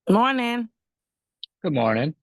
Morning. Good morning.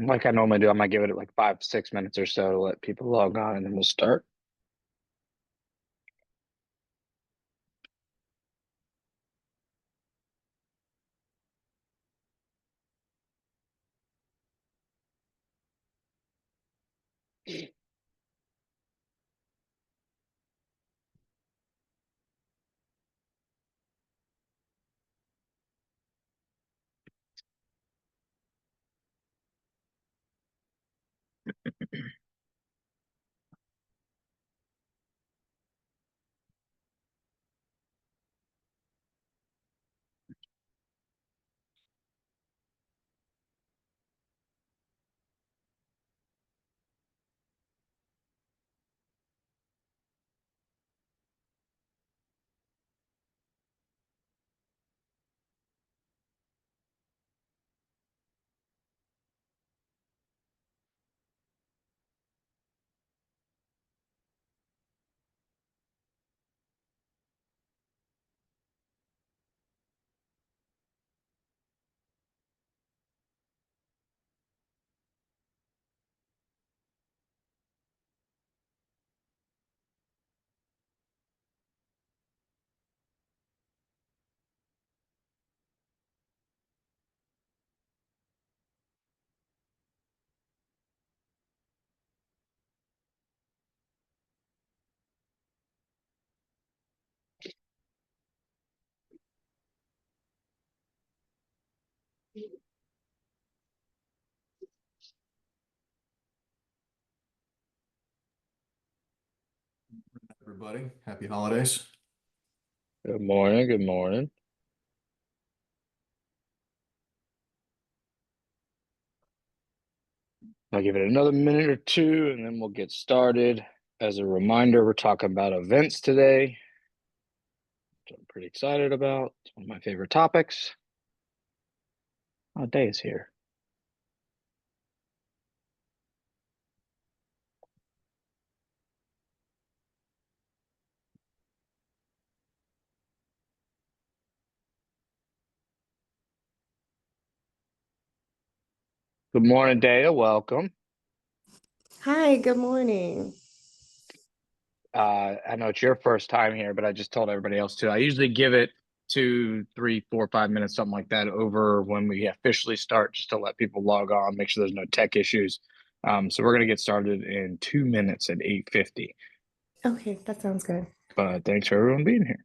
Like I normally do, I might give it like 5, 6 minutes or so to let people log on, and then we'll start. Everybody, happy holidays. Good morning. Good morning. I'll give it another minute or two, and then we'll get started. As a reminder, we're talking about events today, which I'm pretty excited about. It's one of my favorite topics. Oh, Day is here. Good morning, Daya. Welcome. Hi, good morning. I know it's your first time here, but I just told everybody else too. I usually give it 2, 3, 4, 5 minutes, something like that, over when we officially start, just to let people log on, make sure there's no tech issues. So we're gonna get started in 2 minutes at 8:50. Okay, that sounds good. But thanks for everyone being here.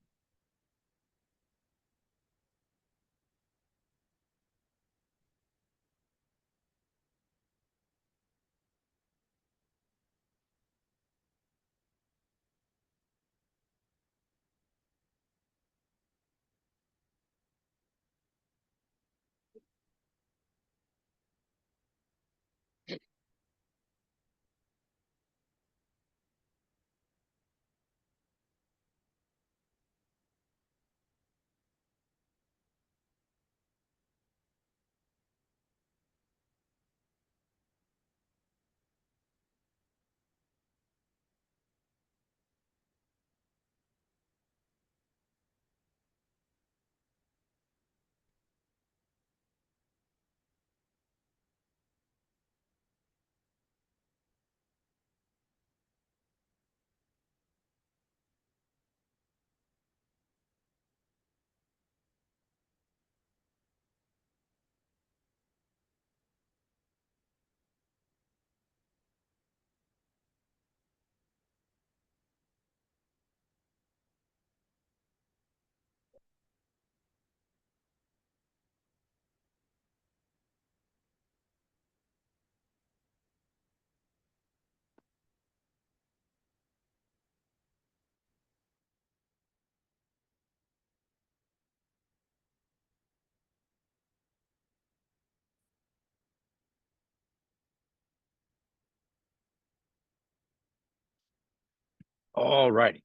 All righty.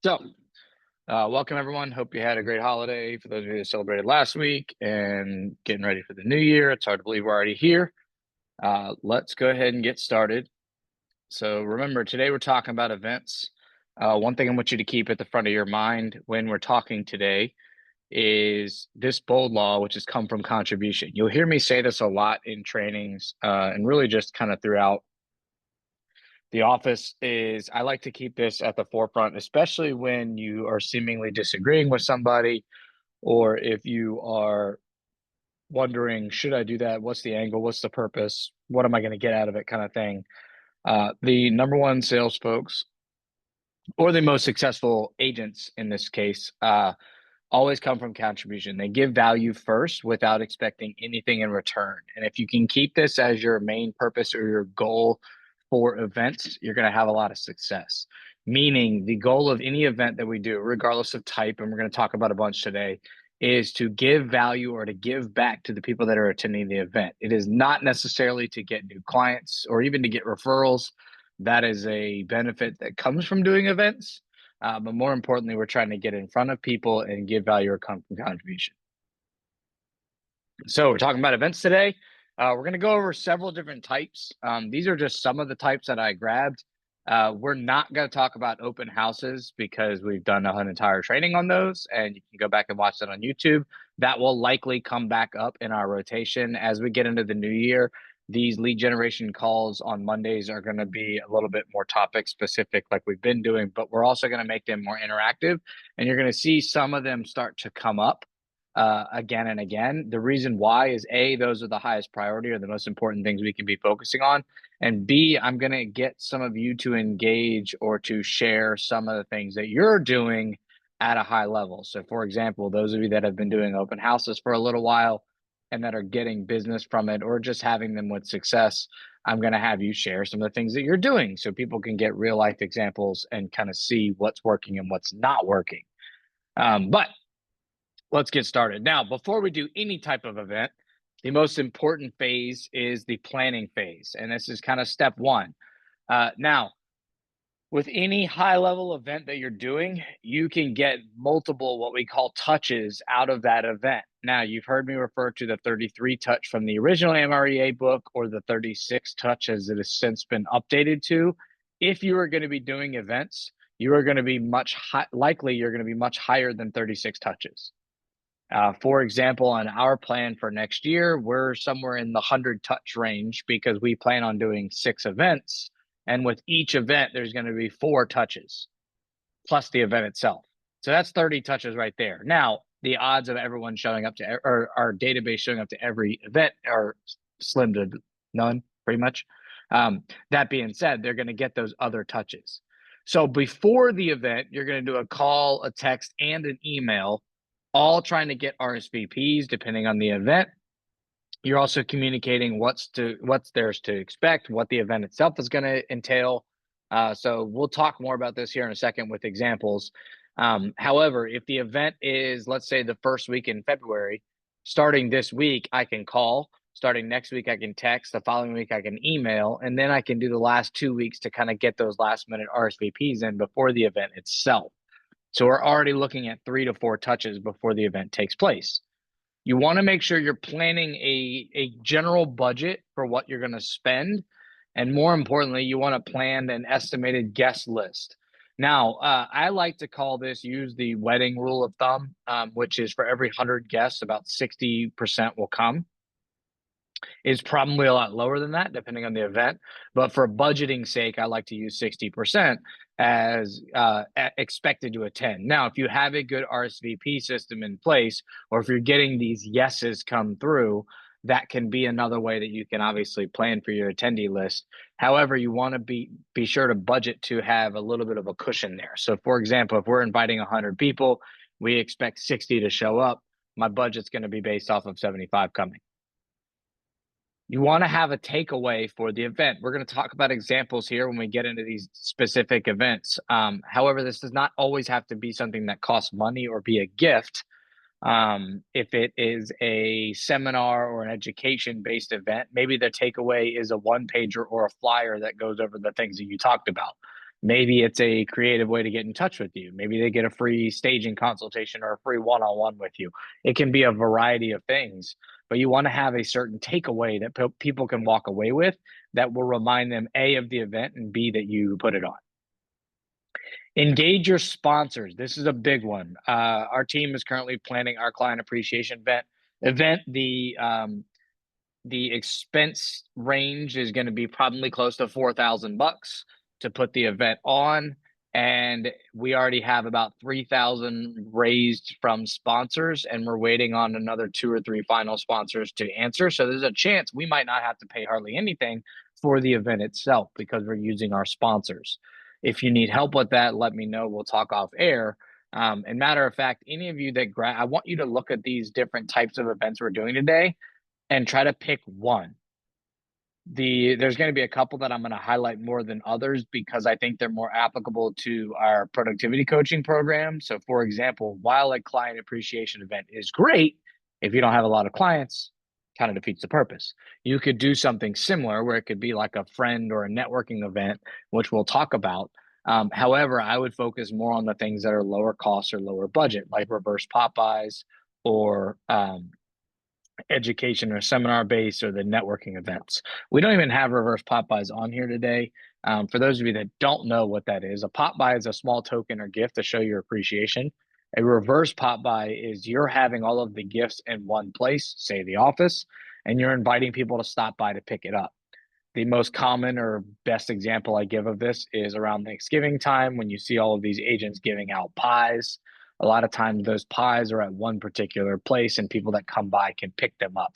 So, welcome everyone. Hope you had a great holiday. For those of you that celebrated last week and getting ready for the new year, it's hard to believe we're already here. Let's go ahead and get started. So remember, today we're talking about events. One thing I want you to keep at the front of your mind when we're talking today is this bold law, which has come from contribution. You'll hear me say this a lot in trainings and really just kind of throughout the office is I like to keep this at the forefront, especially when you are seemingly disagreeing with somebody, or if you are wondering, should I do that? What's the angle? What's the purpose? What am I going to get out of it? Kind of thing. The number one sales folks or the most successful agents in this case always come from contribution. They give value first without expecting anything in return. And if you can keep this as your main purpose or your goal for events, you're going to have a lot of success. Meaning the goal of any event that we do, regardless of type, and we're going to talk about a bunch today, is to give value or to give back to the people that are attending the event. It is not necessarily to get new clients or even to get referrals. That is a benefit that comes from doing events. But more importantly, we're trying to get in front of people and give value or come from contribution. So we're talking about events today. We're going to go over several different types. These are just some of the types that I grabbed. We're not going to talk about open houses because we've done an entire training on those, and you can go back and watch that on YouTube. That will likely come back up in our rotation as we get into the new year. These lead generation calls on Mondays are going to be a little bit more topic specific like we've been doing, but we're also going to make them more interactive, and you're going to see some of them start to come up again and again. The reason why is A, those are the highest priority or the most important things we can be focusing on. And B, I'm going to get some of you to engage or to share some of the things that you're doing at a high level. So for example, those of you that have been doing open houses for a little while and that are getting business from it or just having them with success, I'm going to have you share some of the things that you're doing so people can get real life examples and kind of see what's working and what's not working. But let's get started. Now, before we do any type of event, the most important phase is the planning phase. And this is kind of step one. Now, with any high level event that you're doing, you can get multiple what we call touches out of that event. Now, you've heard me refer to the 33 touch from the original MREA book or the 36 touch as it has since been updated to. If you are going to be doing events, you are going to be likely you're going to be much higher than 36 touches. For example, on our plan for next year, we're somewhere in the 100 touch range because we plan on doing 6 events. And with each event, there's going to be 4 touches plus the event itself. So that's 30 touches right there. Now, the odds of everyone showing up to or our database showing up to every event are slim to none, pretty much. That being said, they're going to get those other touches. So before the event, you're going to do a call, a text, and an email, all trying to get RSVPs depending on the event. You're also communicating what's theirs to expect, what the event itself is going to entail. So we'll talk more about this here in a second with examples. However, if the event is, let's say, the first week in February, starting this week, I can call. Starting next week, I can text. The following week, I can email. And then I can do the last 2 weeks to kind of get those last minute RSVPs in before the event itself. So we're already looking at 3 to 4 touches before the event takes place. You want to make sure you're planning a general budget for what you're going to spend. And more importantly, you want to plan an estimated guest list. Now, I like to use the wedding rule of thumb, which is for every 100 guests, about 60% will come. It's probably a lot lower than that, depending on the event. But for budgeting sake, I like to use 60% as expected to attend. Now, if you have a good RSVP system in place, or if you're getting these yeses come through, that can be another way that you can obviously plan for your attendee list. However, you want to be sure to budget to have a little bit of a cushion there. So for example, if we're inviting 100 people, we expect 60 to show up. My budget's going to be based off of 75 coming. You want to have a takeaway for the event. We're going to talk about examples here when we get into these specific events. However, this does not always have to be something that costs money or be a gift. If it is a seminar or an education-based event, maybe the takeaway is a one-pager or a flyer that goes over the things that you talked about. Maybe it's a creative way to get in touch with you. Maybe they get a free staging consultation or a free one-on-one with you. It can be a variety of things, but you want to have a certain takeaway that people can walk away with that will remind them, A, of the event, and B, that you put it on. Engage your sponsors. This is a big one. Our team is currently planning our client appreciation event. The expense range is going to be probably close to $4,000 to put the event on. And we already have about 3,000 raised from sponsors, and we're waiting on another 2 or 3 final sponsors to answer. So there's a chance we might not have to pay hardly anything for the event itself because we're using our sponsors. If you need help with that, let me know. We'll talk off air. And matter of fact, any of you that I want you to look at these different types of events we're doing today and try to pick one. There's going to be a couple that I'm going to highlight more than others because I think they're more applicable to our productivity coaching program. So for example, while a client appreciation event is great, if you don't have a lot of clients, kind of defeats the purpose. You could do something similar where it could be like a friend or a networking event, which we'll talk about. However, I would focus more on the things that are lower cost or lower budget, like reverse pop-bys or education or seminar based or the networking events. We don't even have reverse pop-bys on here today. For those of you that don't know what that is, a pop-by is a small token or gift to show your appreciation. A reverse pop-by is you're having all of the gifts in one place, say the office, and you're inviting people to stop by to pick it up. The most common or best example I give of this is around Thanksgiving time when you see all of these agents giving out pies. A lot of times those pies are at one particular place and people that come by can pick them up.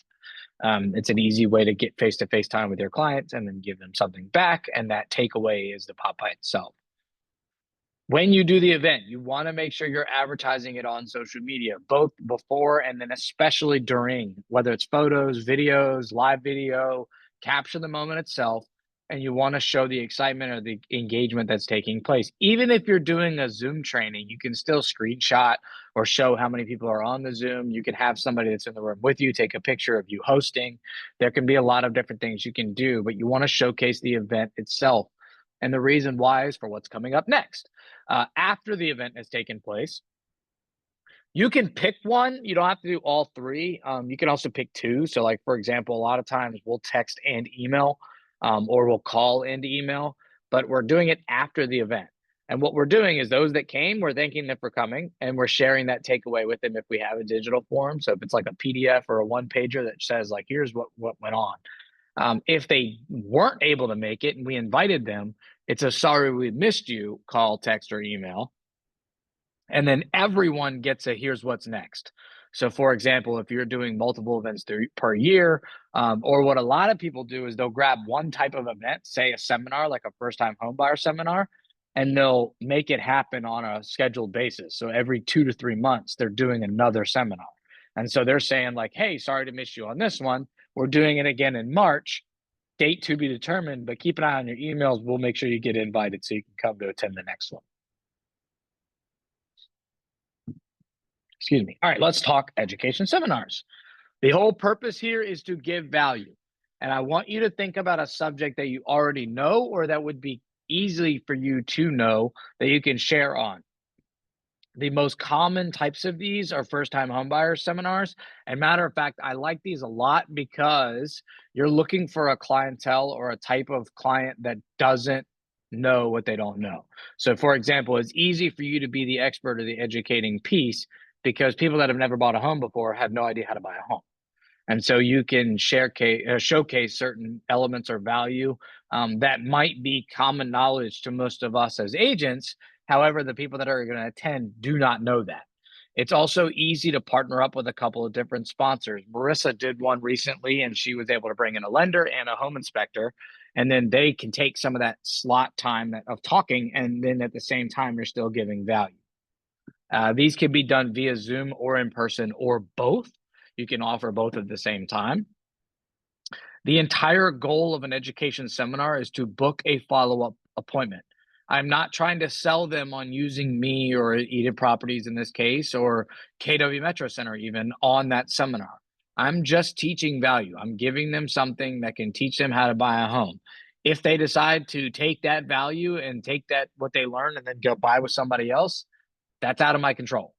It's an easy way to get face-to-face time with your clients and then give them something back, and that takeaway is the pop-by itself. When you do the event, you want to make sure you're advertising it on social media, both before and then especially during, whether it's photos, videos, live video, capture the moment itself, and you want to show the excitement or the engagement that's taking place. Even if you're doing a Zoom training, you can still screenshot or show how many people are on the Zoom. You can have somebody that's in the room with you take a picture of you hosting. There can be a lot of different things you can do, but you want to showcase the event itself. And the reason why is for what's coming up next. After the event has taken place, you can pick one. You don't have to do all 3. You can also pick 2. So like, for example, a lot of times we'll text and email, or we'll call and email, but we're doing it after the event. And what we're doing is those that came, we're thanking them for coming, and we're sharing that takeaway with them if we have a digital form. So if it's like a PDF or a 1-pager that says like, here's what went on. If they weren't able to make it and we invited them, it's a sorry we missed you call, text, or email. And then everyone gets a here's what's next. So for example, if you're doing multiple events per year, or what a lot of people do is they'll grab one type of event, say a seminar, like a first-time homebuyer seminar, and they'll make it happen on a scheduled basis. So every 2 to 3 months, they're doing another seminar. And so they're saying like, hey, sorry to miss you on this one. We're doing it again in March, date to be determined, but keep an eye on your emails. We'll make sure you get invited so you can come to attend the next one. Excuse me. All right, let's talk education seminars. The whole purpose here is to give value. And I want you to think about a subject that you already know or that would be easy for you to know that you can share on. The most common types of these are first-time homebuyer seminars. And matter of fact, I like these a lot because you're looking for a clientele or a type of client that doesn't know what they don't know. So for example, it's easy for you to be the expert or the educating piece because people that have never bought a home before have no idea how to buy a home. And so you can showcase certain elements or value that might be common knowledge to most of us as agents. However, the people that are going to attend do not know that. It's also easy to partner up with a couple of different sponsors. Marissa did one recently, and she was able to bring in a lender and a home inspector, and then they can take some of that slot time of talking, and then at the same time, you're still giving value. These can be done via Zoom or in person or both. You can offer both at the same time. The entire goal of an education seminar is to book a follow-up appointment. I'm not trying to sell them on using me or Eden Properties in this case, or KW Metro Center even on that seminar. I'm just teaching value. I'm giving them something that can teach them how to buy a home. If they decide to take that value and take that what they learned and then go buy with somebody else, that's out of my control.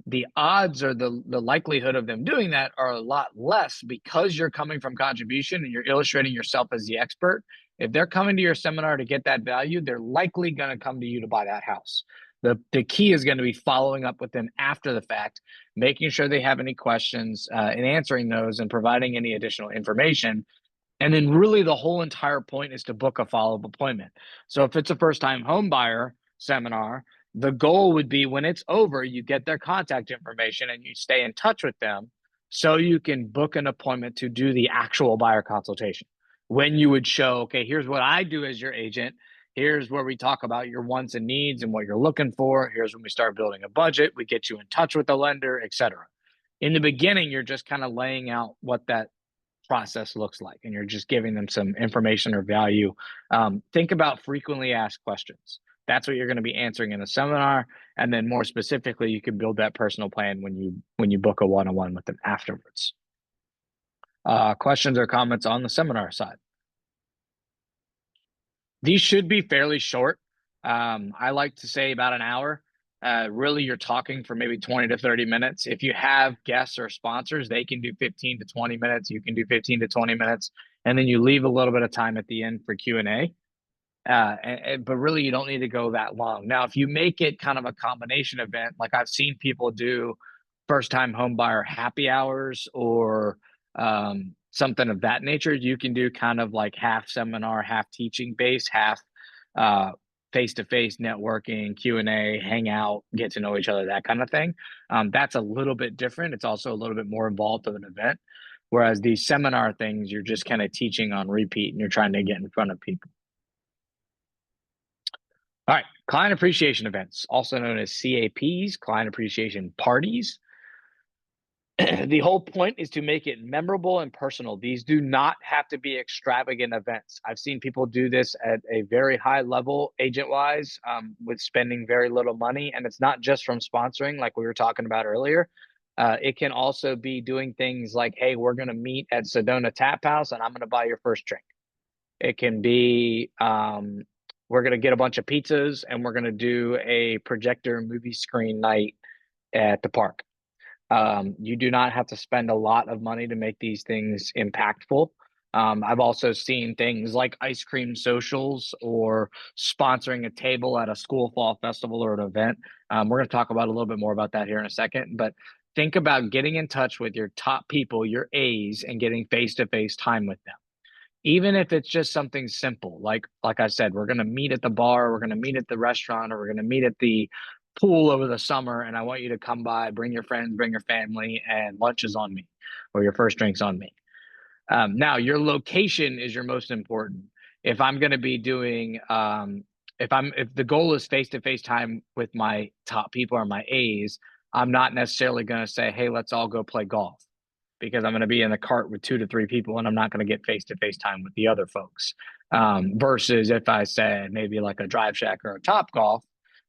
The odds or the likelihood of them doing that are a lot less because you're coming from contribution and you're illustrating yourself as the expert. If they're coming to your seminar to get that value, they're likely going to come to you to buy that house. The key is going to be following up with them after the fact, making sure they have any questions and answering those and providing any additional information. And then really the whole entire point is to book a follow-up appointment. So if it's a first-time home buyer seminar, the goal would be when it's over, you get their contact information and you stay in touch with them so you can book an appointment to do the actual buyer consultation. When you would show, okay, here's what I do as your agent. Here's where we talk about your wants and needs and what you're looking for. Here's when we start building a budget. We get you in touch with the lender, etc. In the beginning, you're just kind of laying out what that process looks like, and you're just giving them some information or value. Think about frequently asked questions. That's what you're going to be answering in a seminar, and then more specifically, you can build that personal plan when you book a one-on-one with them afterwards. Questions or comments on the seminar side? These should be fairly short. I like to say about an hour. Really, you're talking for maybe 20 to 30 minutes. If you have guests or sponsors, they can do 15 to 20 minutes. You can do 15 to 20 minutes, and then you leave a little bit of time at the end for Q&A. But really, you don't need to go that long. Now, if you make it kind of a combination event, like I've seen people do first-time home buyer happy hours or something of that nature, you can do kind of like half seminar, half teaching base, half face-to-face networking, Q&A, hang out, get to know each other, that kind of thing. That's a little bit different. It's also a little bit more involved of an event. Whereas these seminar things, you're just kind of teaching on repeat and you're trying to get in front of people. All right, client appreciation events, also known as CAPs, client appreciation parties. The whole point is to make it memorable and personal. These do not have to be extravagant events. I've seen people do this at a very high level agent-wise with spending very little money. And it's not just from sponsoring like we were talking about earlier. It can also be doing things like, hey, we're going to meet at Sedona Tap House and I'm going to buy your first drink. It can be, we're going to get a bunch of pizzas and we're going to do a projector movie screen night at the park. You do not have to spend a lot of money to make these things impactful. I've also seen things like ice cream socials or sponsoring a table at a school fall festival or an event. We're going to talk about a little bit more about that here in a second, but think about getting in touch with your top people, your A's, and getting face-to-face time with them. Even if it's just something simple, like I said, we're going to meet at the bar, we're going to meet at the restaurant, or we're going to meet at the pool over the summer, and I want you to come by, bring your friends, bring your family, and lunch is on me, or your first drink's on me. Now, your location is your most important. If I'm going to be doing, if the goal is face-to-face time with my top people or my A's, I'm not necessarily going to say, hey, let's all go play golf, because I'm going to be in the cart with 2 to 3 people and I'm not going to get face-to-face time with the other folks. Versus if I said maybe like a Drive Shack or a Top Golf,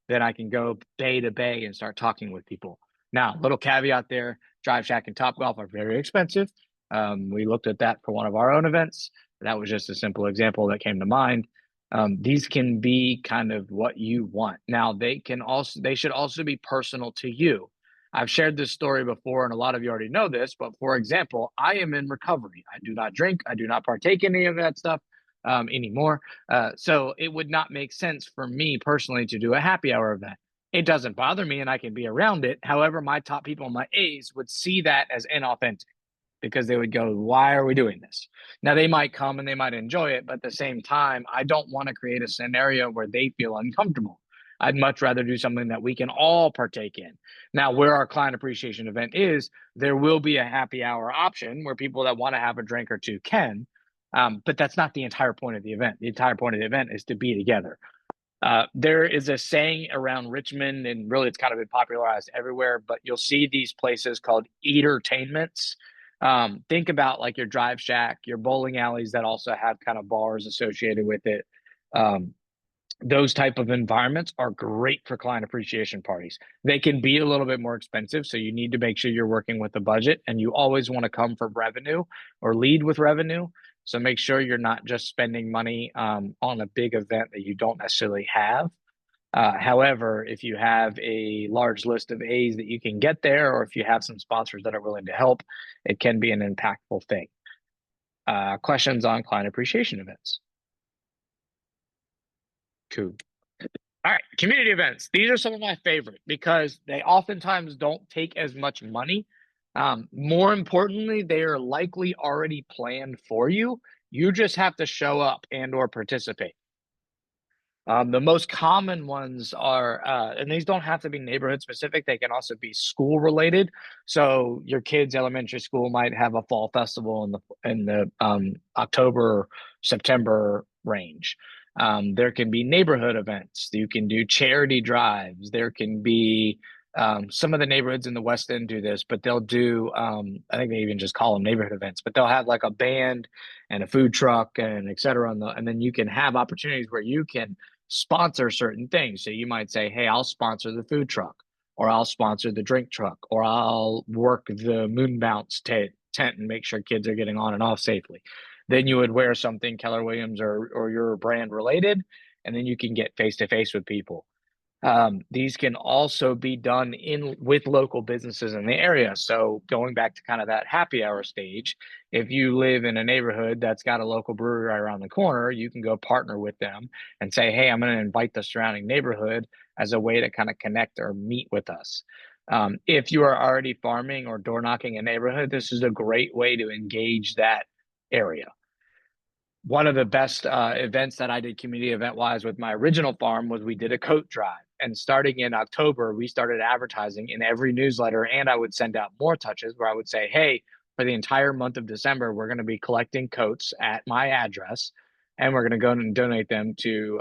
then I can go bay to bay and start talking with people. Now, little caveat there, Drive Shack and Top Golf are very expensive. We looked at that for one of our own events. That was just a simple example that came to mind. These can be kind of what you want. Now, they should also be personal to you. I've shared this story before, and a lot of you already know this, but for example, I am in recovery. I do not drink. I do not partake in any of that stuff anymore. So it would not make sense for me personally to do a happy hour event. It doesn't bother me and I can be around it. However, my top people, my A's, would see that as inauthentic because they would go, why are we doing this? Now, they might come and they might enjoy it, but at the same time, I don't want to create a scenario where they feel uncomfortable. I'd much rather do something that we can all partake in. Now, where our client appreciation event is, there will be a happy hour option where people that want to have a drink or two can, but that's not the entire point of the event. The entire point of the event is to be together. There is a saying around Richmond, and really it's kind of been popularized everywhere, but you'll see these places called eatertainments. Think about like your Drive Shack, your bowling alleys that also have kind of bars associated with it. Those type of environments are great for client appreciation parties. They can be a little bit more expensive, so you need to make sure you're working with a budget, and you always want to come for revenue or lead with revenue. So make sure you're not just spending money on a big event that you don't necessarily have. However, if you have a large list of A's that you can get there, or if you have some sponsors that are willing to help, it can be an impactful thing. Questions on client appreciation events? Cool. All right, community events. These are some of my favorite because they oftentimes don't take as much money. More importantly, they are likely already planned for you. You just have to show up and or participate. The most common ones are, and these don't have to be neighborhood specific, they can also be school related. So your kids' elementary school might have a fall festival in the October, September range. There can be neighborhood events. You can do charity drives. There can be some of the neighborhoods in the West End do this, but they'll do, I think they even just call them neighborhood events, but they'll have like a band and a food truck and et cetera. And then you can have opportunities where you can sponsor certain things. So you might say, hey, I'll sponsor the food truck, or I'll sponsor the drink truck, or I'll work the moon bounce tent and make sure kids are getting on and off safely. Then you would wear something Keller Williams or your brand related, and then you can get face to face with people. These can also be done with local businesses in the area. So going back to kind of that happy hour stage, if you live in a neighborhood that's got a local brewery right around the corner, you can go partner with them and say, hey, I'm going to invite the surrounding neighborhood as a way to kind of connect or meet with us. If you are already farming or door knocking a neighborhood, this is a great way to engage that area. One of the best events that I did community event wise with my original farm was we did a coat drive. And starting in October, we started advertising in every newsletter, and I would send out more touches where I would say, hey, for the entire month of December, we're going to be collecting coats at my address, and we're going to go and donate them to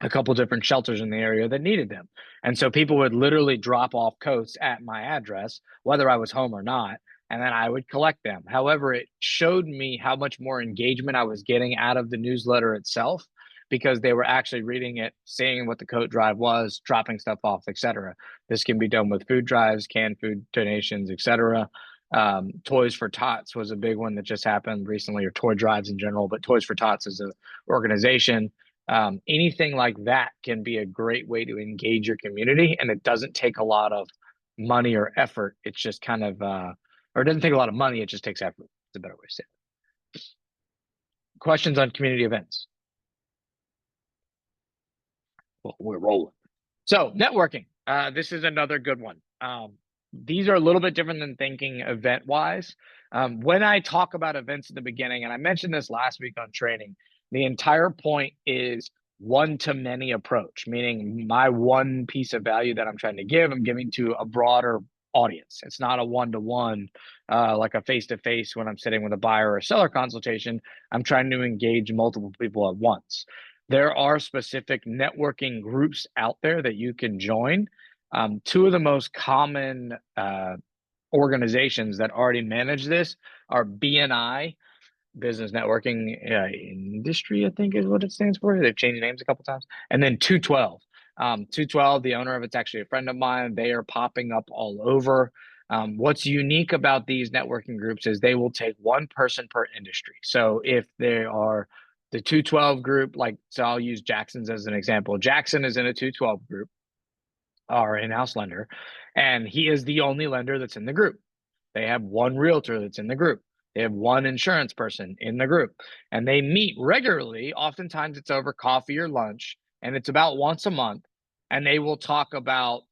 a couple different shelters in the area that needed them. And so people would literally drop off coats at my address, whether I was home or not, and then I would collect them. However, it showed me how much more engagement I was getting out of the newsletter itself, because they were actually reading it, seeing what the coat drive was, dropping stuff off, etc. This can be done with food drives, canned food donations, etc. Toys for Tots was a big one that just happened recently, or toy drives in general, but Toys for Tots is an organization. Anything like that can be a great way to engage your community, and it doesn't take a lot of money or effort. It's just kind of, or it doesn't take a lot of money, it just takes effort. It's a better way to say it. Questions on community events? Well, we're rolling. So networking, this is another good one. These are a little bit different than thinking event wise. When I talk about events at the beginning, and I mentioned this last week on training, the entire point is one-to-many approach, meaning my one piece of value that I'm trying to give, I'm giving to a broader audience. It's not a one-to-one, like a face-to-face when I'm sitting with a buyer or a seller consultation. I'm trying to engage multiple people at once. There are specific networking groups out there that you can join. Two of the most common organizations that already manage this are BNI, Business Networking Industry, I think is what it stands for. They've changed names a couple times. And then 212. 212, the owner of it's actually a friend of mine. They are popping up all over. What's unique about these networking groups is they will take one person per industry. So if they are the 212 group, like, so I'll use Jackson's as an example. Jackson is in a 212 group, our in-house lender, and he is the only lender that's in the group. They have one realtor that's in the group. They have one insurance person in the group, and they meet regularly. Oftentimes it's over coffee or lunch, and it's about once a month, and they will talk about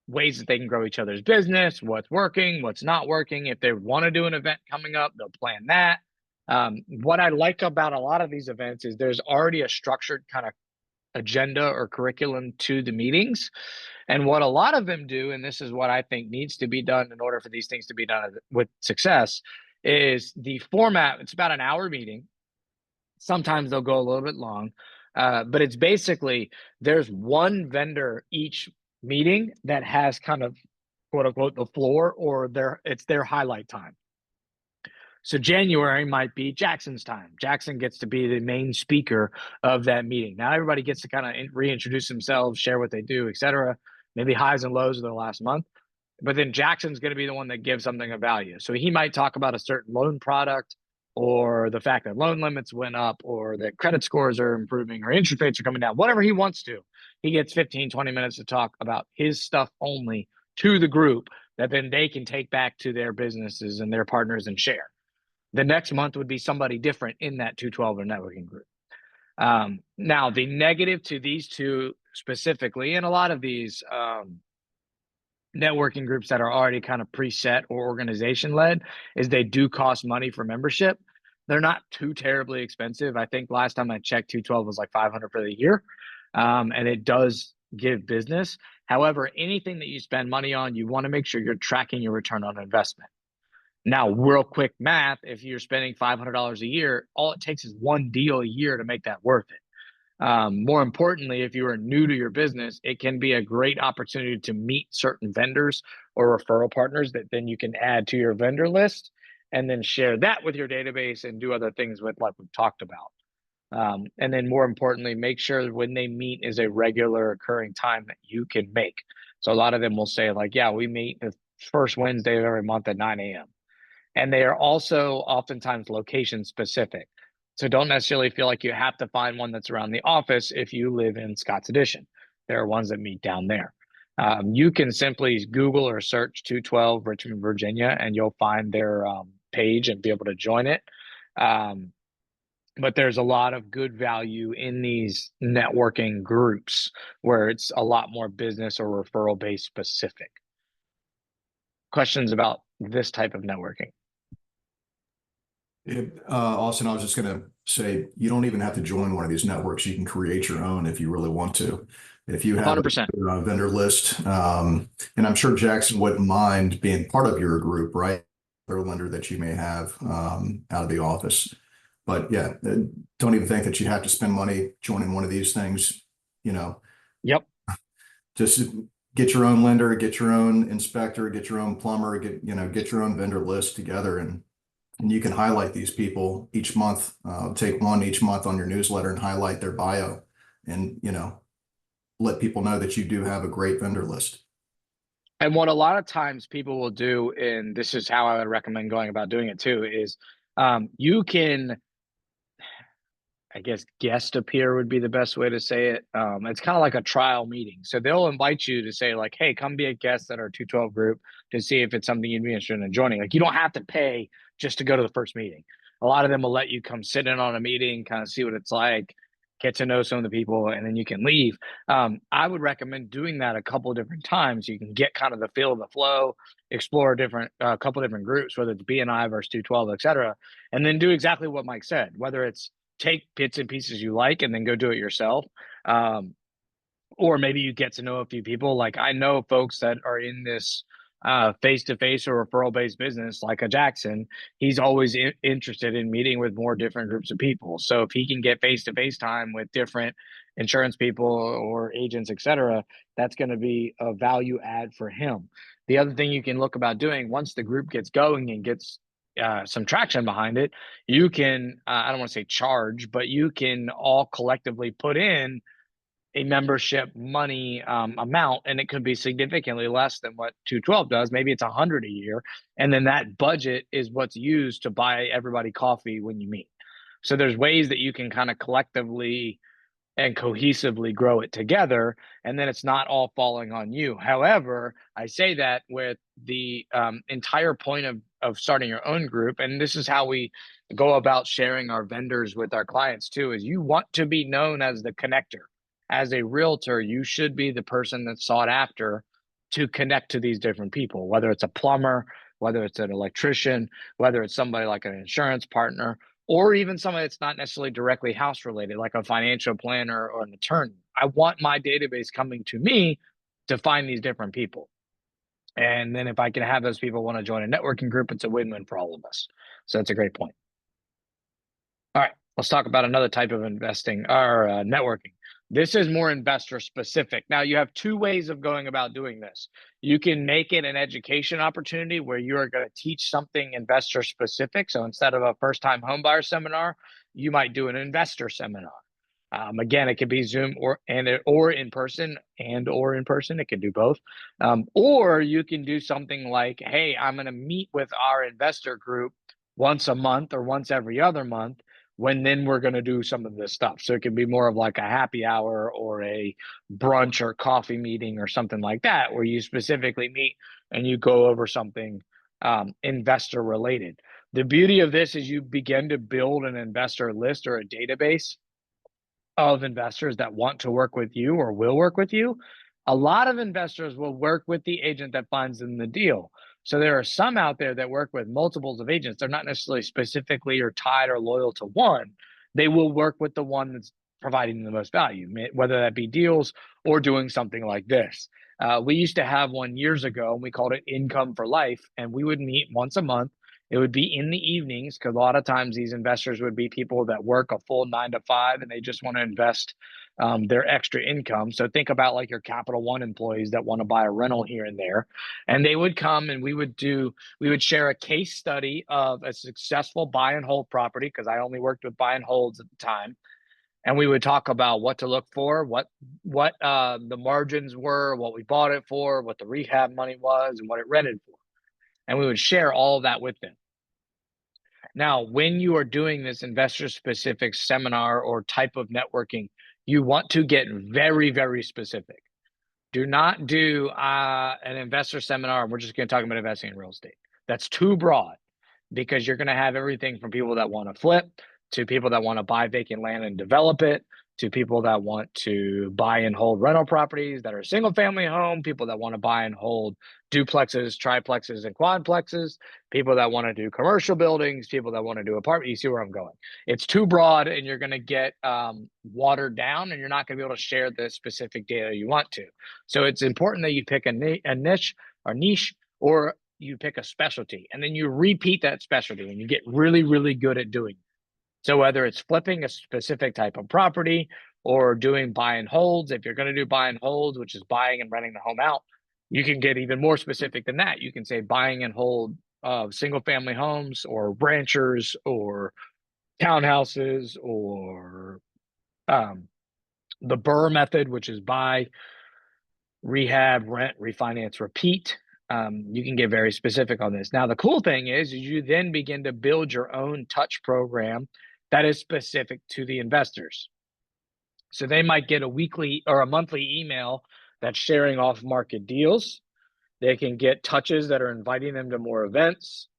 ways that they can grow each other's business, what's working, what's not working. If they want to do an event coming up, they'll plan that. What I like about a lot of these events is there's already a structured kind of agenda or curriculum to the meetings. And what a lot of them do, and this is what I think needs to be done in order for these things to be done with success, is the format. It's about an hour meeting. Sometimes they'll go a little bit long, but it's basically there's one vendor each meeting that has kind of quote unquote the floor, or it's their highlight time. So January might be Jackson's time. Jackson gets to be the main speaker of that meeting. Now everybody gets to kind of reintroduce themselves, share what they do, etc. Maybe highs and lows of the last month. But then Jackson's going to be the one that gives something of value. So he might talk about a certain loan product, or the fact that loan limits went up, or that credit scores are improving, or interest rates are coming down, whatever he wants to. He gets 15, 20 minutes to talk about his stuff only to the group that then they can take back to their businesses and their partners and share. The next month would be somebody different in that 212 or networking group. Now, the negative to these two specifically, and a lot of these networking groups that are already kind of preset or organization led, is they do cost money for membership. They're not too terribly expensive. I think last time I checked, 212 was like 500 for the year, and it does give business. However, anything that you spend money on, you want to make sure you're tracking your return on investment. Now, real quick math, if you're spending $500 a year, all it takes is one deal a year to make that worth it. More importantly, if you are new to your business, it can be a great opportunity to meet certain vendors or referral partners that then you can add to your vendor list and then share that with your database and do other things with, like we've talked about. And then more importantly, make sure when they meet is a regular occurring time that you can make. So a lot of them will say like, yeah, we meet the first Wednesday of every month at 9 a.m. And they are also oftentimes location specific. So don't necessarily feel like you have to find one that's around the office if you live in Scotts Addition. There are ones that meet down there. You can simply Google or search 212 Richmond, Virginia, and you'll find their page and be able to join it. But there's a lot of good value in these networking groups where it's a lot more business or referral based specific. Questions about this type of networking? Austin, I was just going to say, you don't even have to join one of these networks. You can create your own if you really want to. If you have 100%. a vendor list, and I'm sure Jackson wouldn't mind being part of your group, right? Or lender that you may have out of the office. But yeah, don't even think that you have to spend money joining one of these things, Yep. Just get your own lender, get your own inspector, get your own plumber, get your own vendor list together, and you can highlight these people each month. Take one each month on your newsletter and highlight their bio, and let people know that you do have a great vendor list. And what a lot of times people will do, and this is how I would recommend going about doing it too, is you can, I guess, guest appear would be the best way to say it. It's kind of like a trial meeting. So they'll invite you to say like, hey, come be a guest at our 212 group to see if it's something you'd be interested in joining. Like, you don't have to pay just to go to the first meeting. A lot of them will let you come sit in on a meeting, kind of see what it's like, get to know some of the people, and then you can leave. I would recommend doing that a couple of different times. You can get kind of the feel of the flow, explore a couple of different groups, whether it's BNI versus 212, et cetera, and then do exactly what Mike said, whether it's take bits and pieces you like and then go do it yourself. Or maybe you get to know a few people. Like, I know folks that are in this face-to-face or referral-based business, like a Jackson. He's always interested in meeting with more different groups of people. So if he can get face-to-face time with different insurance people or agents, et cetera, that's going to be a value add for him. The other thing you can look about doing once the group gets going and gets some traction behind it, you can, I don't want to say charge, but you can all collectively put in a membership money amount, and it could be significantly less than what 212 does. Maybe it's 100 a year, and then that budget is what's used to buy everybody coffee when you meet. So there's ways that you can kind of collectively and cohesively grow it together, and then it's not all falling on you. However, I say that with the entire point of starting your own group, and this is how we go about sharing our vendors with our clients too, is you want to be known as the connector. As a realtor, you should be the person that's sought after to connect to these different people, whether it's a plumber, whether it's an electrician, whether it's somebody like an insurance partner, or even somebody that's not necessarily directly house related, like a financial planner or an attorney. I want my database coming to me to find these different people. And then if I can have those people want to join a networking group, it's a win-win for all of us. So that's a great point. All right, let's talk about another type of investing or networking. This is more investor specific. Now, you have two ways of going about doing this. You can make it an education opportunity where you are going to teach something investor specific. So instead of a first-time homebuyer seminar, you might do an investor seminar. Again, it could be Zoom or in person or in person. It can do both. Or you can do something like, hey, I'm going to meet with our investor group once a month or once every other month, when then we're going to do some of this stuff. So it can be more of like a happy hour or a brunch or coffee meeting or something like that, where you specifically meet and you go over something investor related. The beauty of this is you begin to build an investor list or a database of investors that want to work with you or will work with you. A lot of investors will work with the agent that finds them the deal. So there are some out there that work with multiples of agents. They're not necessarily specifically or tied or loyal to one. They will work with the one that's providing the most value, whether that be deals or doing something like this. We used to have one years ago, and we called it Income for Life, and we would meet once a month. It would be in the evenings because a lot of times these investors would be people that work a full 9 to 5 and they just want to invest their extra income. So think about like your Capital One employees that want to buy a rental here and there. And they would come and we would share a case study of a successful buy and hold property, because I only worked with buy and holds at the time. And we would talk about what to look for, what the margins were, what we bought it for, what the rehab money was, and what it rented for. And we would share all of that with them. Now, when you are doing this investor specific seminar or type of networking, you want to get very, very specific. Do not do an investor seminar and we're just going to talk about investing in real estate. That's too broad, because you're going to have everything from people that want to flip to people that want to buy vacant land and develop it, to people that want to buy and hold rental properties that are single family home, people that want to buy and hold duplexes, triplexes, and quadplexes, people that want to do commercial buildings, people that want to do apartment. You see where I'm going? It's too broad and you're going to get watered down, and you're not going to be able to share the specific data you want to. So it's important that you pick a niche, or you pick a specialty, and then you repeat that specialty and you get really, really good at doing it. So whether it's flipping a specific type of property or doing buy and holds, if you're going to do buy and holds, which is buying and renting the home out, you can get even more specific than that. You can say buying and hold single family homes or ranchers or townhouses, or the BRRRR method, which is buy, rehab, rent, refinance, repeat. You can get very specific on this. Now, the cool thing is you then begin to build your own touch program that is specific to the investors. So they might get a weekly or a monthly email that's sharing off market deals. They can get touches that are inviting them to more events.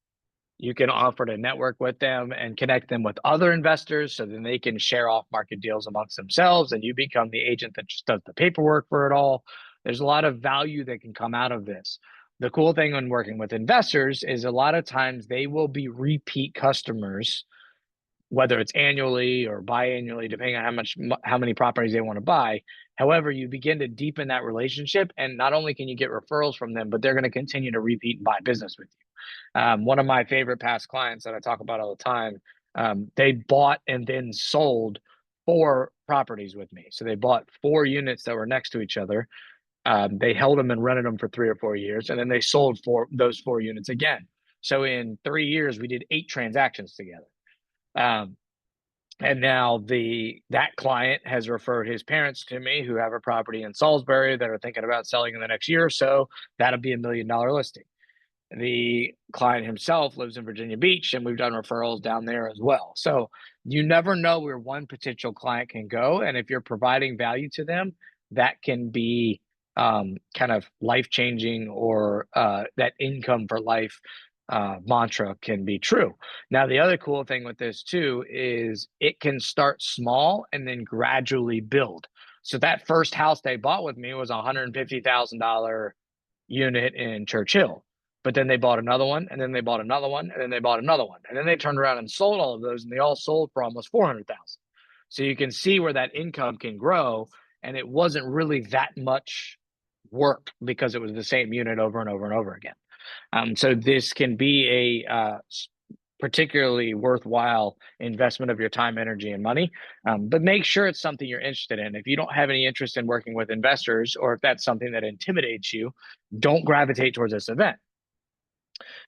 You can offer to network with them and connect them with other investors, so then they can share off market deals amongst themselves, and you become the agent that just does the paperwork for it all. There's a lot of value that can come out of this. The cool thing when working with investors is a lot of times they will be repeat customers, whether it's annually or biannually, depending on how many properties they want to buy. However, you begin to deepen that relationship, and not only can you get referrals from them, but they're going to continue to repeat and buy business with you. One of my favorite past clients that I talk about all the time, they bought and then sold 4 properties with me. So they bought 4 units that were next to each other. They held them and rented them for 3 or 4 years, and then they sold those 4 units again. So in 3 years, we did 8 transactions together. And now that client has referred his parents to me, who have a property in Salisbury that are thinking about selling in the next year or so. That'll be $1 million listing. The client himself lives in Virginia Beach, and we've done referrals down there as well. So you never know where one potential client can go. And if you're providing value to them, that can be kind of life-changing, or that income for life mantra can be true. Now, the other cool thing with this too is it can start small and then gradually build. So that first house they bought with me was a $150,000 unit in Churchill, but then they bought another one, and then they bought another one, and then they bought another one, and then they turned around and sold all of those, and they all sold for almost $400,000. So you can see where that income can grow, and it wasn't really that much work because it was the same unit over and over and over again. So this can be a particularly worthwhile investment of your time, energy, and money. But make sure it's something you're interested in. If you don't have any interest in working with investors, or if that's something that intimidates you, don't gravitate towards this event.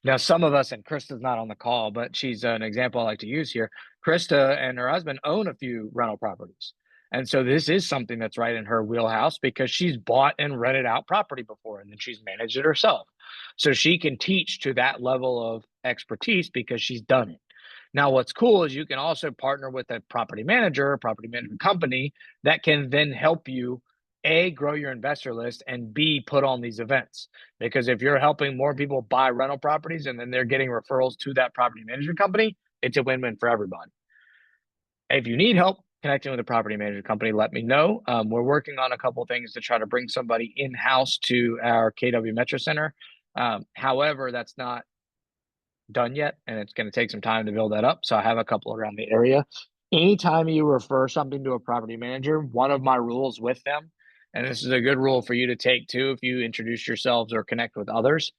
Now, some of us, and Krista's not on the call, but she's an example I like to use here. Krista and her husband own a few rental properties. And so this is something that's right in her wheelhouse, because she's bought and rented out property before, and then she's managed it herself. So she can teach to that level of expertise because she's done it. Now, what's cool is you can also partner with a property manager, a property management company that can then help you, A, grow your investor list, and B, put on these events. Because if you're helping more people buy rental properties and then they're getting referrals to that property management company, it's a win-win for everybody. If you need help, connecting with a property management company, let me know. We're working on a couple things to try to bring somebody in-house to our KW Metro Center. However, that's not done yet, and it's going to take some time to build that up. So I have a couple around the area. Anytime you refer something to a property manager, one of my rules with them, and this is a good rule for you to take too if you introduce yourselves or connect with others,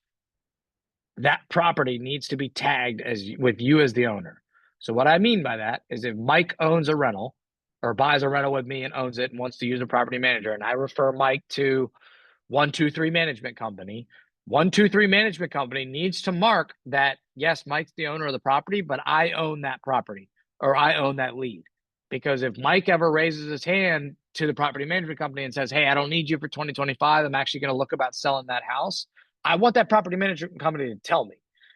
that property needs to be tagged as with you as the owner. So what I mean by that is if Mike owns a rental or buys a rental with me and owns it and wants to use a property manager, and I refer Mike to 123 Management Company, 123 Management Company needs to mark that, yes, Mike's the owner of the property, but I own that property or I own that lead. Because if Mike ever raises his hand to the property management company and says, hey, I don't need you for 2025, I'm actually going to look about selling that house, I want that property management company to tell me.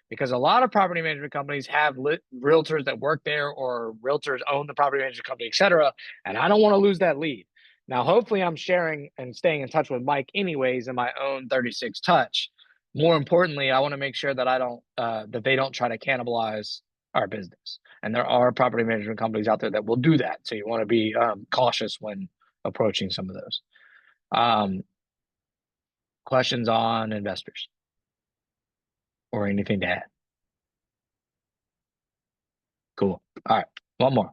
Because a lot of property management companies have realtors that work there or realtors own the property management company, et cetera. And I don't want to lose that lead. Now, hopefully I'm sharing and staying in touch with Mike anyways in my own 36 touch. More importantly, I want to make sure that I don't, that they don't try to cannibalize our business. And there are property management companies out there that will do that. So you want to be cautious when approaching some of those. Questions on investors or anything to add? Cool. All right, one more.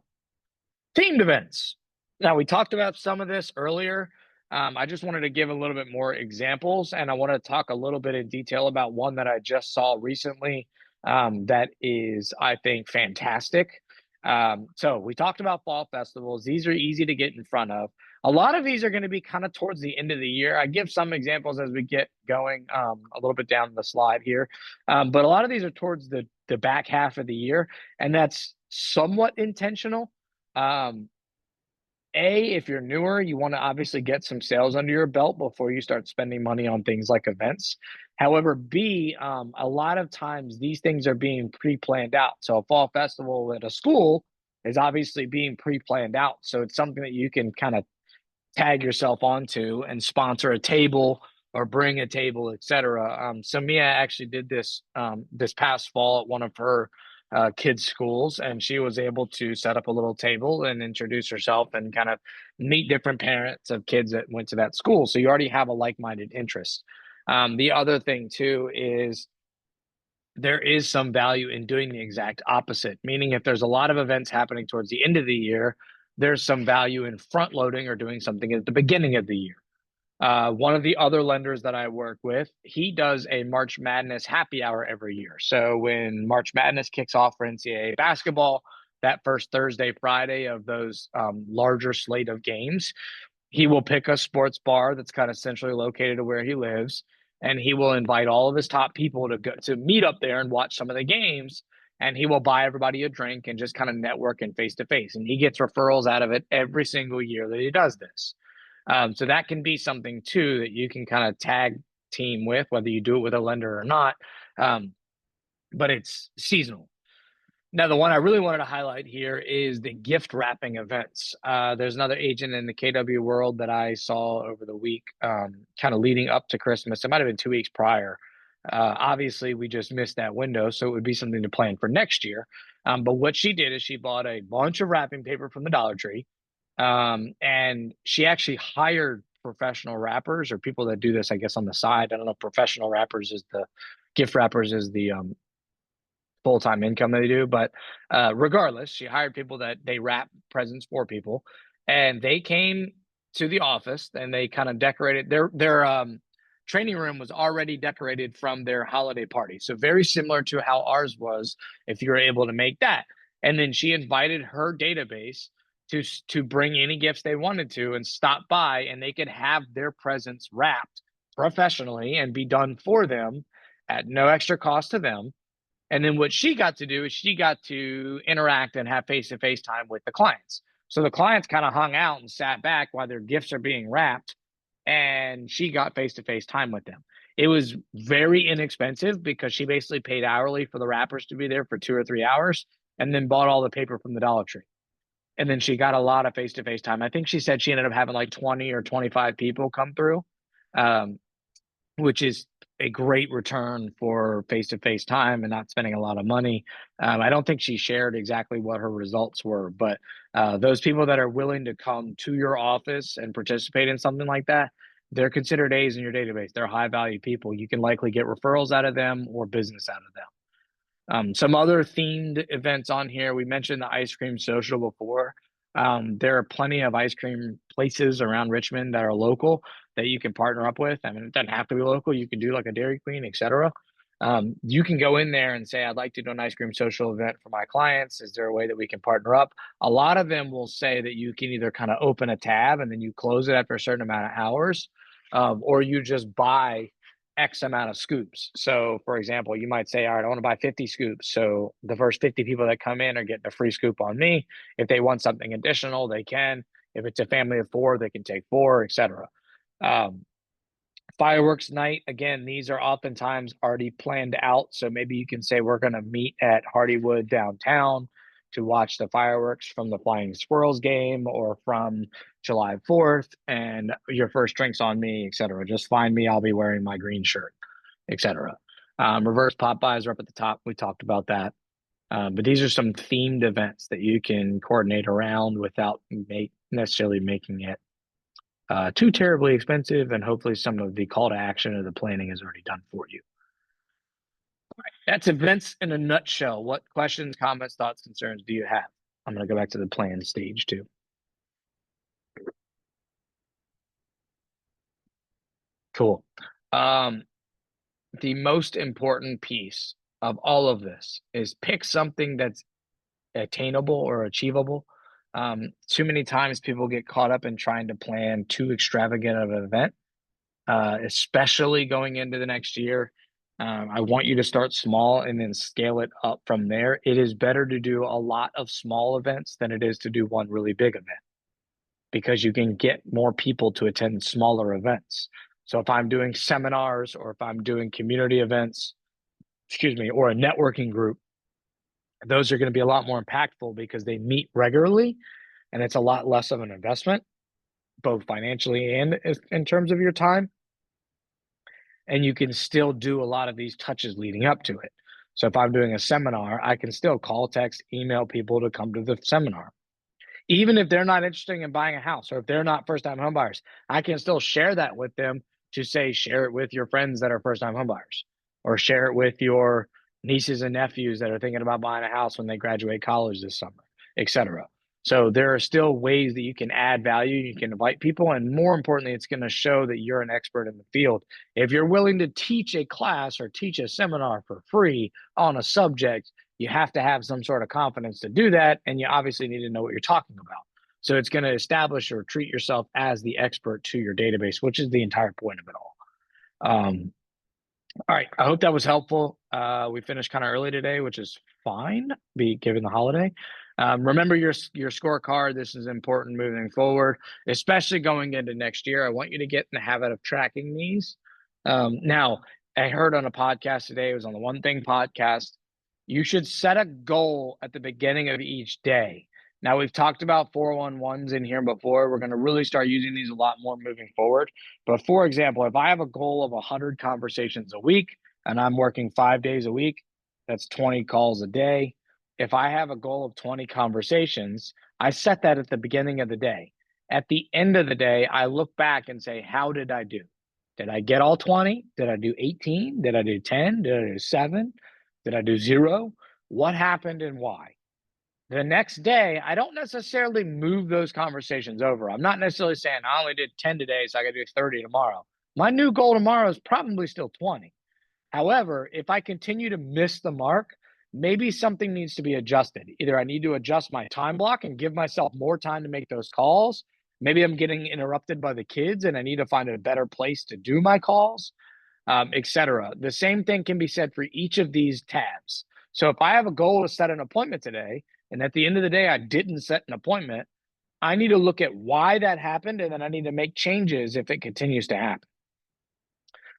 Themed events. Now, we talked about some of this earlier. I just wanted to give a little bit more examples, and I want to talk a little bit in detail about one that I just saw recently that is, I think, fantastic. So we talked about fall festivals. These are easy to get in front of. A lot of these are going to be kind of towards the end of the year. I give some examples as we get going a little bit down the slide here. But a lot of these are towards the back half of the year, and that's somewhat intentional. If you're newer, you want to obviously get some sales under your belt before you start spending money on things like events. However, B, a lot of times these things are being pre-planned out. So a fall festival at a school is obviously being pre-planned out. So it's something that you can kind of tag yourself onto and sponsor a table or bring a table, etc. So Mia actually did this this past fall at one of her kids' schools, and she was able to set up a little table and introduce herself and kind of meet different parents of kids that went to that school. So you already have a like-minded interest. The other thing too is there is some value in doing the exact opposite, meaning if there's a lot of events happening towards the end of the year, there's some value in front loading or doing something at the beginning of the year. One of the other lenders that I work with, he does a March Madness happy hour every year. So when March Madness kicks off for NCAA basketball, that first Thursday, Friday of those larger slate of games, he will pick a sports bar that's kind of centrally located to where he lives, and he will invite all of his top people to go to meet up there and watch some of the games. And he will buy everybody a drink and just kind of network and face to face. And he gets referrals out of it every single year that he does this. So that can be something too that you can kind of tag team with, whether you do it with a lender or not. But it's seasonal. Now, the one I really wanted to highlight here is the gift wrapping events. There's another agent in the KW world that I saw over the week, kind of leading up to Christmas. It might have been 2 weeks prior. Obviously, we just missed that window, so it would be something to plan for next year. But what she did is she bought a bunch of wrapping paper from the Dollar Tree, and she actually hired professional wrappers or people that do this, I guess, on the side. I don't know if professional wrappers is the gift wrappers is the full-time income that they do, but regardless, she hired people that they wrap presents for people, and they came to the office and they kind of decorated their training room was already decorated from their holiday party, so very similar to how ours was if you were able to make that. And then she invited her database to bring any gifts they wanted to and stop by, and they could have their presents wrapped professionally and be done for them at no extra cost to them. And then what she got to do is she got to interact and have face-to-face time with the clients. So the clients kind of hung out and sat back while their gifts are being wrapped, and she got face-to-face time with them. It was very inexpensive because she basically paid hourly for the wrappers to be there for 2 or 3 hours and then bought all the paper from the Dollar Tree. And then she got a lot of face-to-face time. I think she said she ended up having like 20 or 25 people come through, which is a great return for face-to-face time and not spending a lot of money. I don't think she shared exactly what her results were, but those people that are willing to come to your office and participate in something like that, they're considered A's in your database. They're high value people. You can likely get referrals out of them or business out of them. Some other themed events on here. We mentioned the ice cream social before. There are plenty of ice cream places around Richmond that are local that you can partner up with. I mean, it doesn't have to be local. You can do like a Dairy Queen, etc. You can go in there and say, I'd like to do an ice cream social event for my clients. Is there a way that we can partner up? A lot of them will say that you can either kind of open a tab and then you close it after a certain amount of hours, or you just buy X amount of scoops. So for example, you might say, all right, I want to buy 50 scoops. So the first 50 people that come in are getting a free scoop on me. If they want something additional, they can. If it's a family of 4, they can take 4, etc. Fireworks night, again, these are oftentimes already planned out. So maybe you can say we're going to meet at Hardywood downtown to watch the fireworks from the Flying Squirrels game or from July 4th, and your first drink's on me, etc. Just find me. I'll be wearing my green shirt, etc. Reverse pop buys are up at the top. We talked about that. But these are some themed events that you can coordinate around without necessarily making it too terribly expensive, and hopefully some of the call to action or the planning is already done for you. All right, that's events in a nutshell. What questions, comments, thoughts, concerns do you have? I'm going to go back to the plan stage too. Cool. The most important piece of all of this is pick something that's attainable or achievable. Too many times people get caught up in trying to plan too extravagant of an event, especially going into the next year. I want you to start small and then scale it up from there. It is better to do a lot of small events than it is to do one really big event, because you can get more people to attend smaller events. So if I'm doing seminars or if I'm doing community events, or a networking group, those are going to be a lot more impactful because they meet regularly and it's a lot less of an investment, both financially and in terms of your time. And you can still do a lot of these touches leading up to it. So if I'm doing a seminar, I can still call, text, email people to come to the seminar. Even if they're not interested in buying a house or if they're not first-time homebuyers, I can still share that with them to say, share it with your friends that are first-time homebuyers, or share it with your nieces and nephews that are thinking about buying a house when they graduate college this summer, etc. So there are still ways that you can add value. You can invite people, and more importantly, it's going to show that you're an expert in the field. If you're willing to teach a class or teach a seminar for free on a subject, you have to have some sort of confidence to do that, and you obviously need to know what you're talking about. So it's going to establish or treat yourself as the expert to your database, which is the entire point of it all. All right, I hope that was helpful. We finished kind of early today, which is fine, given the holiday. Remember your scorecard. This is important moving forward, especially going into next year. I want you to get in the habit of tracking these. Now, I heard on a podcast today, it was on the One Thing podcast, you should set a goal at the beginning of each day. Now, we've talked about 411s in here before. We're going to really start using these a lot more moving forward. But for example, if I have a goal of 100 conversations a week and I'm working 5 days a week, that's 20 calls a day. If I have a goal of 20 conversations, I set that at the beginning of the day. At the end of the day, I look back and say, how did I do? Did I get all 20? Did I do 18? Did I do 10? Did I do 7? Did I do 0? What happened and why? The next day, I don't necessarily move those conversations over. I'm not necessarily saying I only did 10 today, so I got to do 30 tomorrow. My new goal tomorrow is probably still 20. However, if I continue to miss the mark, maybe something needs to be adjusted. Either I need to adjust my time block and give myself more time to make those calls. Maybe I'm getting interrupted by the kids and I need to find a better place to do my calls, etc. The same thing can be said for each of these tabs. So if I have a goal to set an appointment today, and at the end of the day, I didn't set an appointment, I need to look at why that happened, and then I need to make changes if it continues to happen.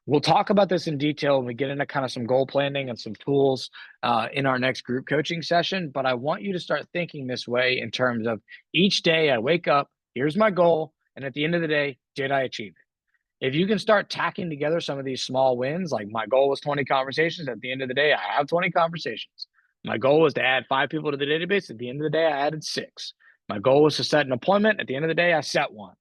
We'll talk about this in detail when we get into kind of some goal planning and some tools in our next group coaching session. But I want you to start thinking this way in terms of each day I wake up, here's my goal, and at the end of the day, did I achieve it? If you can start tacking together some of these small wins, like my goal was 20 conversations. At the end of the day, I have 20 conversations. My goal was to add 5 people to the database. At the end of the day, I added 6. My goal was to set an appointment. At the end of the day, I set one.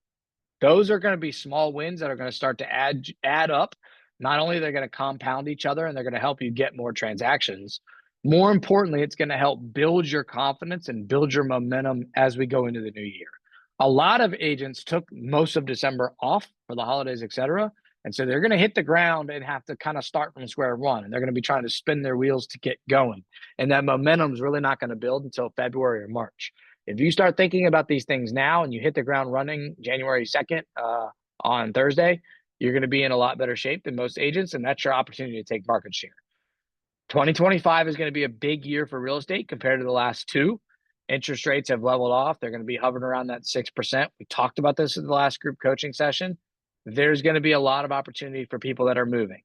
Those are going to be small wins that are going to start to add up. Not only they're going to compound each other and they're going to help you get more transactions. More importantly, it's going to help build your confidence and build your momentum as we go into the new year. A lot of agents took most of December off for the holidays, etc. And so they're going to hit the ground and have to kind of start from square one. And they're going to be trying to spin their wheels to get going. And that momentum is really not going to build until February or March. If you start thinking about these things now and you hit the ground running January 2nd on Thursday, you're going to be in a lot better shape than most agents. And that's your opportunity to take market share. 2025 is going to be a big year for real estate compared to the last 2. Interest rates have leveled off. They're going to be hovering around that 6%. We talked about this in the last group coaching session. There's going to be a lot of opportunity for people that are moving.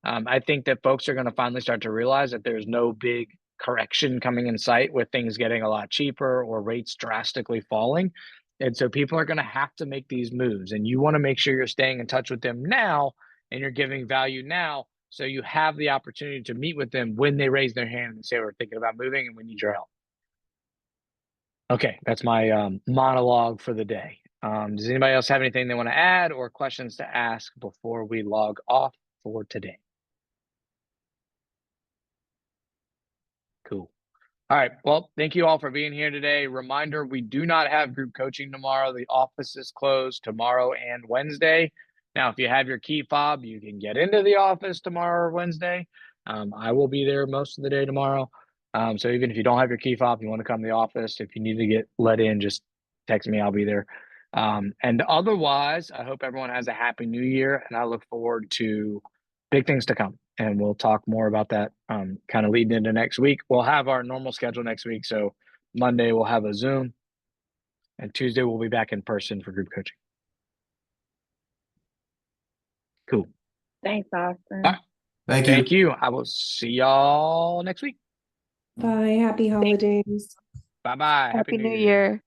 I think that folks are going to finally start to realize that there's no big correction coming in sight with things getting a lot cheaper or rates drastically falling. And so people are going to have to make these moves. And you want to make sure you're staying in touch with them now and you're giving value now. So you have the opportunity to meet with them when they raise their hand and say, we're thinking about moving and we need your help. Okay, that's my monologue for the day. Does anybody else have anything they want to add or questions to ask before we log off for today? Cool. All right. Well, thank you all for being here today. Reminder, we do not have group coaching tomorrow. The office is closed tomorrow and Wednesday. Now, if you have your key fob, you can get into the office tomorrow or Wednesday. I will be there most of the day tomorrow. So even if you don't have your key fob, you want to come to the office, if you need to get let in, just text me, I'll be there. And otherwise, I hope everyone has a happy new year and I look forward to big things to come. And we'll talk more about that kind of leading into next week. We'll have our normal schedule next week. So Monday we'll have a Zoom and Tuesday we'll be back in person for group coaching. Cool. Thanks, Austin. All right. Thank you. Thank you. I will see y'all next week. Bye. Happy holidays. Bye-bye. Happy New Year.